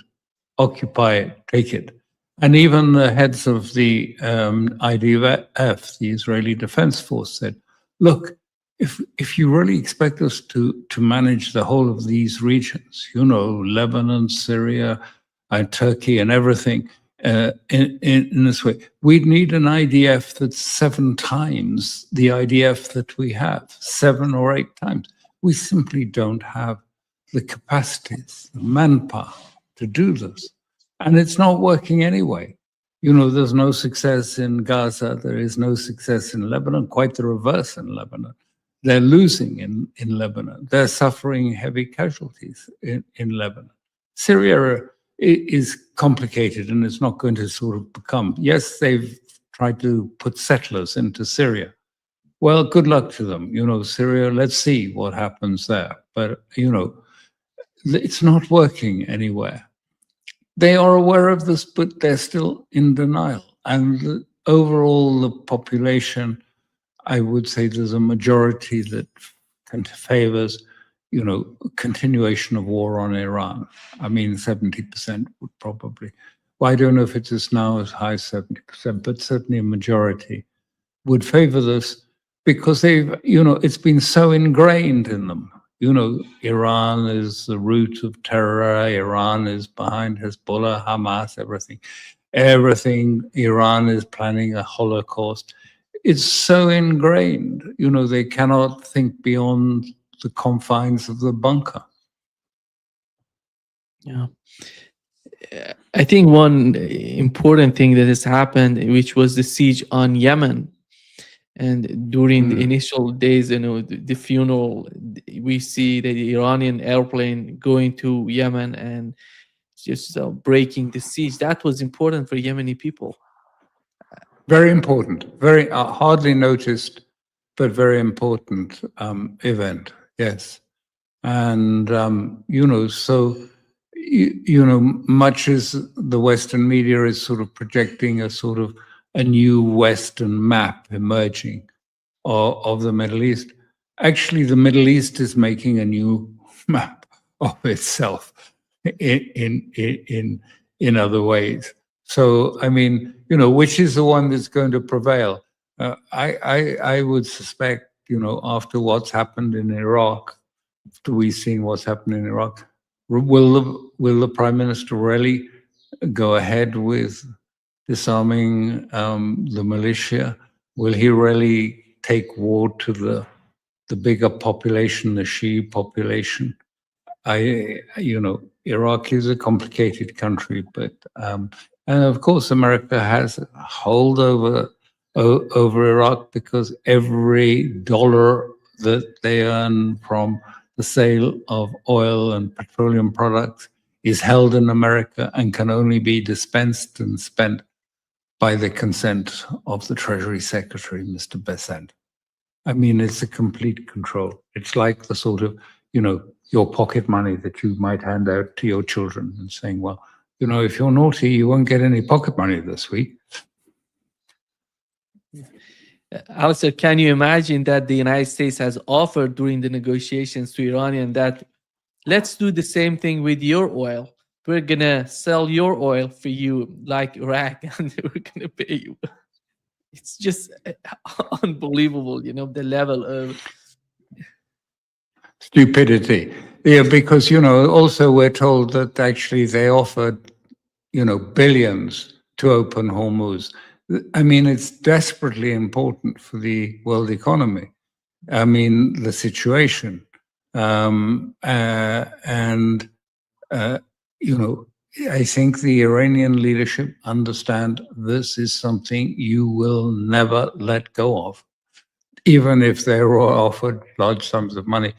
occupy it, take it. And even the heads of the IDF, the Israeli Defense Force, said, look, if you really expect us to manage the whole of these regions, Lebanon, Syria, and Turkey and everything in this way, we'd need an IDF that's 7 times the IDF that we have, 7 or 8 times. We simply don't have the capacities, the manpower to do this. And it's not working anyway. There's no success in Gaza. There is no success in Lebanon, quite the reverse in Lebanon. They're losing in Lebanon. They're suffering heavy casualties in Lebanon. Syria is complicated and it's not going to sort of become, yes, they've tried to put settlers into Syria. Well, good luck to them. Syria, let's see what happens there. But, it's not working anywhere. They are aware of this, but they're still in denial. And overall, the population, I would say there's a majority that favors continuation of war on Iran. I mean, 70% would probably. Well, I don't know if it is now as high as 70%, but certainly a majority would favor this because it's been so ingrained in them. Iran is the root of terror. Iran is behind Hezbollah, Hamas, everything. Iran is planning a Holocaust. It's so ingrained. They cannot think beyond the confines of the bunker. Yeah. I think one important thing that has happened, which was the siege on Yemen. And during the initial days, the funeral, we see the Iranian airplane going to Yemen and just breaking the siege. That was important for Yemeni people. Very important, very hardly noticed, but very important event. Yes. And, so, much as the Western media is sort of projecting a new Western map emerging of the Middle East, actually the Middle East is making a new map of itself in other ways. So, I mean, which is the one that's going to prevail? I would suspect, after what's happened in Iraq, after we've seen what's happened in Iraq, will the Prime Minister really go ahead with disarming the militia? Will he really take war to the bigger population, the Shia population? Iraq is a complicated country, but and of course America has a hold over Iraq because every dollar that they earn from the sale of oil and petroleum products is held in America and can only be dispensed and spent by the consent of the Treasury Secretary, Mr. Bessent. I mean, it's a complete control. It's like the sort of, your pocket money that you might hand out to your children and saying, well, if you're naughty, you won't get any pocket money this week. Alastair, can you imagine that the United States has offered during the negotiations to Iranian that let's do the same thing with your oil. We're going to sell your oil for you like Iraq and we're going to pay you. It's just unbelievable, the level of stupidity. Yeah, because, also we're told that actually they offered, billions to open Hormuz. I mean, it's desperately important for the world economy. I mean, the situation. I think the Iranian leadership understand this is something you will never let go of. Even if they were offered large sums of money,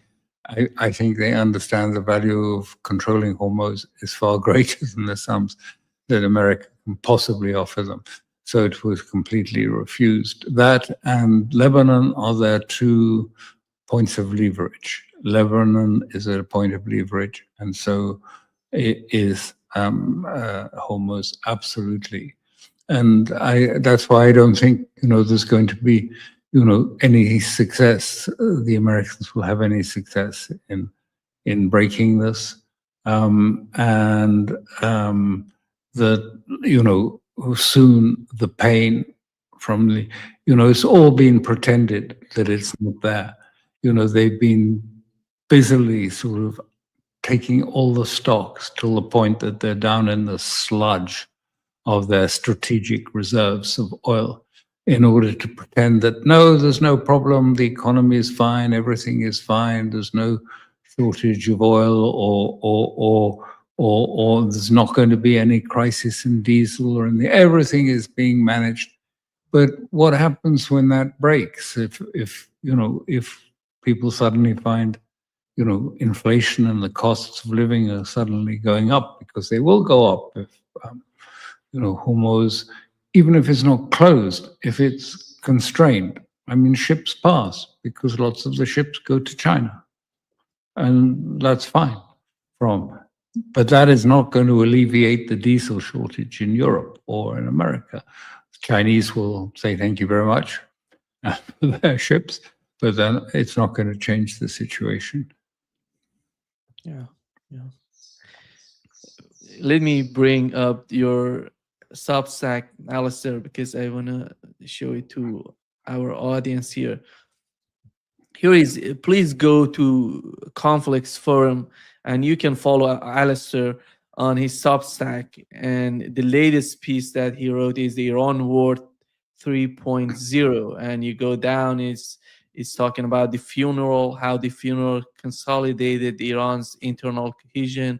I think they understand the value of controlling Hormuz is far greater than the sums that America can possibly offer them. So it was completely refused. That and Lebanon are their two points of leverage. Lebanon is a point of leverage, and so it is Hormuz, absolutely. And that's why I don't think, there's going to be, any success. The Americans will have any success in breaking this. Soon the pain from the, it's all been pretended that it's not there. They've been busily sort of taking all the stocks till the point that they're down in the sludge of their strategic reserves of oil in order to pretend that, no, there's no problem, the economy is fine, everything is fine, there's no shortage of oil or there's not going to be any crisis in diesel or everything is being managed. But what happens when that breaks? If people suddenly find, inflation and the costs of living are suddenly going up, because they will go up if, Hormuz, even if it's not closed, if it's constrained. I mean, ships pass because lots of the ships go to China, and that's fine. But that is not going to alleviate the diesel shortage in Europe or in America. The Chinese will say thank you very much for their ships, but then it's not going to change the situation. Yeah, yeah. Let me bring up your Substack, Alistair, because I want to show it to our audience here. Here is, please go to Conflicts Forum and you can follow Alistair on his Substack. And the latest piece that he wrote is the Iran War 3.0. And you go down, it's talking about the funeral, how the funeral consolidated Iran's internal cohesion,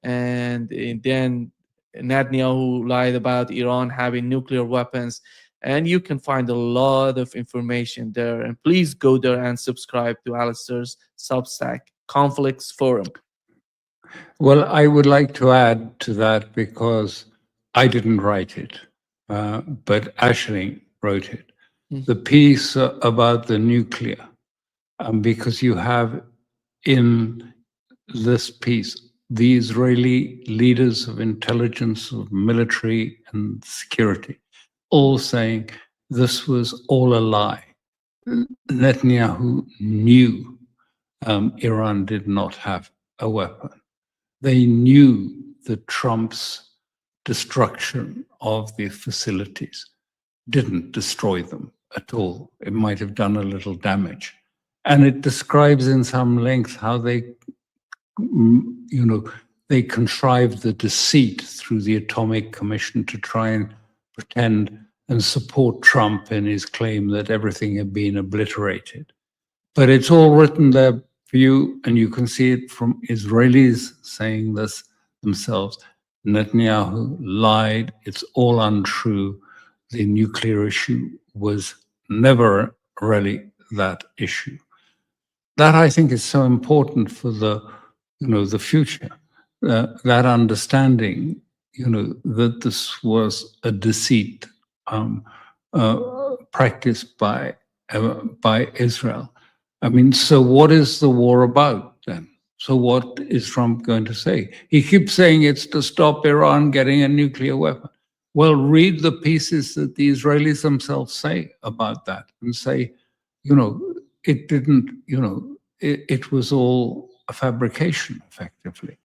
and then Netanyahu lied about Iran having nuclear weapons. And you can find a lot of information there. And please go there and subscribe to Alistair's Substack, Conflicts Forum. Well, I would like to add to that because I didn't write it, but Ashling wrote it. The piece about the nuclear, because you have in this piece the Israeli leaders of intelligence, of military and security, all saying this was all a lie. Netanyahu knew Iran did not have a weapon. They knew that Trump's destruction of the facilities didn't destroy them at all. It might have done a little damage. And it describes in some length how they, they contrived the deceit through the Atomic Commission to try and pretend and support Trump in his claim that everything had been obliterated. But it's all written there for you, and you can see it from Israelis saying this themselves. Netanyahu lied. It's all untrue. The nuclear issue was never really that issue. That, I think, is so important for the future. That understanding, that this was a deceit practiced by Israel. I mean, so what is the war about then? So what is Trump going to say? He keeps saying it's to stop Iran getting a nuclear weapon. Well, read the pieces that the Israelis themselves say about that and say, it didn't, it was all a fabrication, effectively.